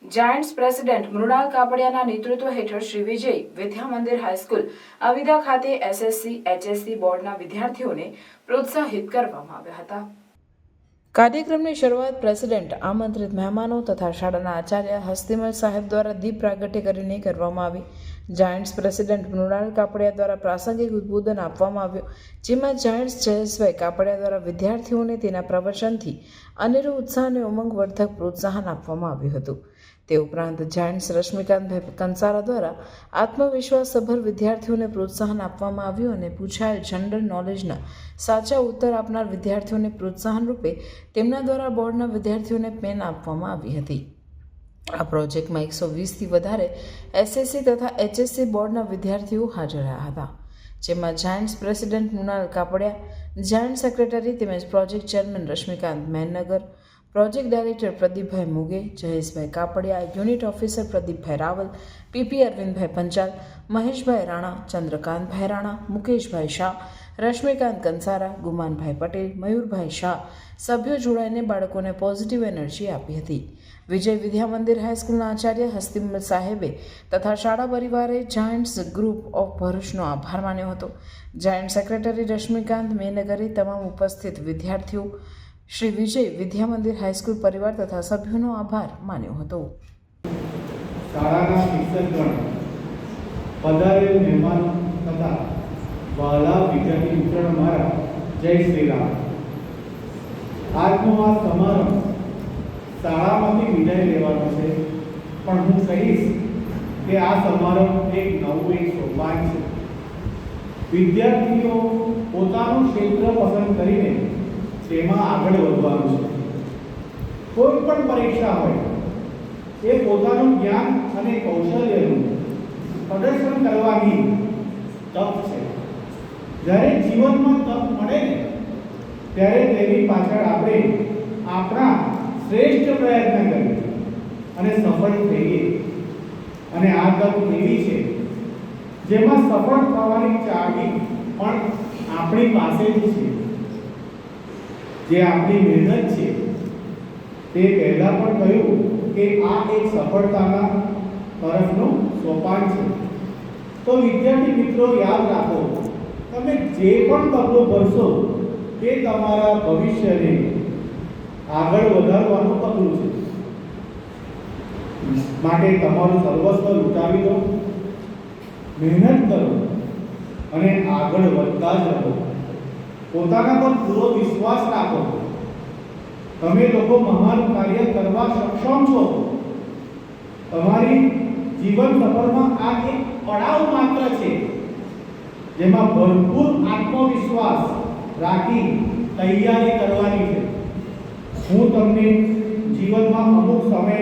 Giants president Mrunal કાપડિયાના નેતૃત્વ હેઠળ Shri Vijay Vidya Mandir high school અવિદા ખાતે એસએસસી એચએસસી બોર્ડના વિદ્યાર્થીઓને પ્રોત્સાહિત કરવામાં આવ્યા હતા। કાર્યક્રમની શરૂઆત પ્રેસિડેન્ટ, આમંત્રિત મહેમાનો તથા શાળાના આચાર્ય હસ્તિમલ સાહેબ દ્વારા દીપ પ્રાગટ્ય કરીને કરવામાં આવી। જાયન્ટ્સ પ્રેસિડેન્ટ મૃણાલ કાપડિયા દ્વારા પ્રાસંગિક ઉદ્બોધન આપવામાં આવ્યું, જેમાં જાયન્ટ્સ જયેશભાઈ કાપડિયા દ્વારા વિદ્યાર્થીઓને તેના પ્રવચનથી અનેરો ઉત્સાહ અને ઉમંગવર્ધક પ્રોત્સાહન આપવામાં આવ્યું હતું। તે ઉપરાંત જાયન્ટ્સ રશ્મિકાંતભાઈ કંસારા દ્વારા આત્મવિશ્વાસસભર વિદ્યાર્થીઓને પ્રોત્સાહન આપવામાં આવ્યું અને પૂછાયેલ જનરલ નોલેજના સાચા ઉત્તર આપનાર વિદ્યાર્થીઓને પ્રોત્સાહન રૂપે તેમના દ્વારા બોર્ડના વિદ્યાર્થીઓને પેન આપવામાં આવી હતી। આ પ્રોજેક્ટમાં 120થી વધારે એસએસસી તથા એચએસસી બોર્ડના વિદ્યાર્થીઓ હાજર રહ્યા હતા, જેમાં giants president Mrunal Kapadia, giant secretary તેમજ project chairman Rashmikant Menannagar, project director પ્રદીપભાઈ મુગે, જયેશભાઈ કાપડિયા, યુનિટ ઓફિસર પ્રદીપભાઈ રાવલ, પીપી અરવિંદભાઈ પંચાલ, મહેશભાઈ રાણા, ચંદ્રકાંતભાઈ રાણા, મુકેશભાઈ શાહ, રશ્મિકાંત કંસારા, ગુમાનભાઈ પટેલ, મયુરભાઈ શાહ સભ્યો જોડાઈને બાળકોને પોઝિટિવ એનર્જી આપી હતી। વિજય વિદ્યા મંદિર હાઈસ્કૂલના આચાર્ય હસ્તિમલ સાહેબે તથા શાળા પરિવારે જાયન્ટ્સ ગ્રુપ ઓફ ભરૂચનો આભાર માન્યો હતો। જાયન્ટ સેક્રેટરી રશ્મિકાંત મેનગરે તમામ ઉપસ્થિત વિદ્યાર્થીઓ, શ્રી વિજય વિદ્યા મંદિર હાઈસ્કૂલ પરિવાર તથા સભ્યોનો આભાર માન્યો હતો। શાળાના શિક્ષકગણ, પધારેલ મહેમાનો તથા વહાલા વિદ્યાર્થી મિત્રોને મારા જય શ્રી રામ। આજનો આ સમારંભ શાળામાંથી વિદાય લેવાનો છે, પણ હું કહીશ કે આ સમારંભ એક નવું સોપાન છે। વિદ્યાર્થીઓ પોતાનું ક્ષેત્ર પસંદ કરીને તેમાં આગળ વધવાનું છે। કોઈ પણ પરીક્ષા હોય એ પોતાનું જ્ઞાન અને કૌશલ્યનું પ્રદર્શન કરવાની તક છે। જ્યારે જીવનમાં તક મળે ને ત્યારે તેની પાછળ આપણે આપણા શ્રેષ્ઠ પ્રયત્ન કરીએ અને સફળ થઈએ। અને આ તક એવી છે જેમાં સફળ થવાની ચાવી પણ આપણી પાસે જ છે। જે આપણી મહેનત છે તે પહેલા પણ કહ્યું કે આ એક સફળતાના તરફનું સોપાન છે। તો વિદ્યાર્થી મિત્રો યાદ રાખો, તમે જે પણ પગલું ભરશો તે તમારા ભવિષ્યને આગળ વધારવાનું પગલું છે। માટે તમારું સર્વસ્વ લૂંટાવી દો, મહેનત કરો અને આગળ વધતા જ રહો। પોતાના પર પૂરો વિશ્વાસ રાખો। તમે લોકો મહાન કાર્ય કરવા સક્ષમ છો। તમારી જીવન સફરમાં આ એક પડાવ માત્ર છે, જેમાં ભરપૂર આત્મવિશ્વાસ રાખી તૈયારી કરવાની છે। હું તમને જીવનમાં અમુક સમય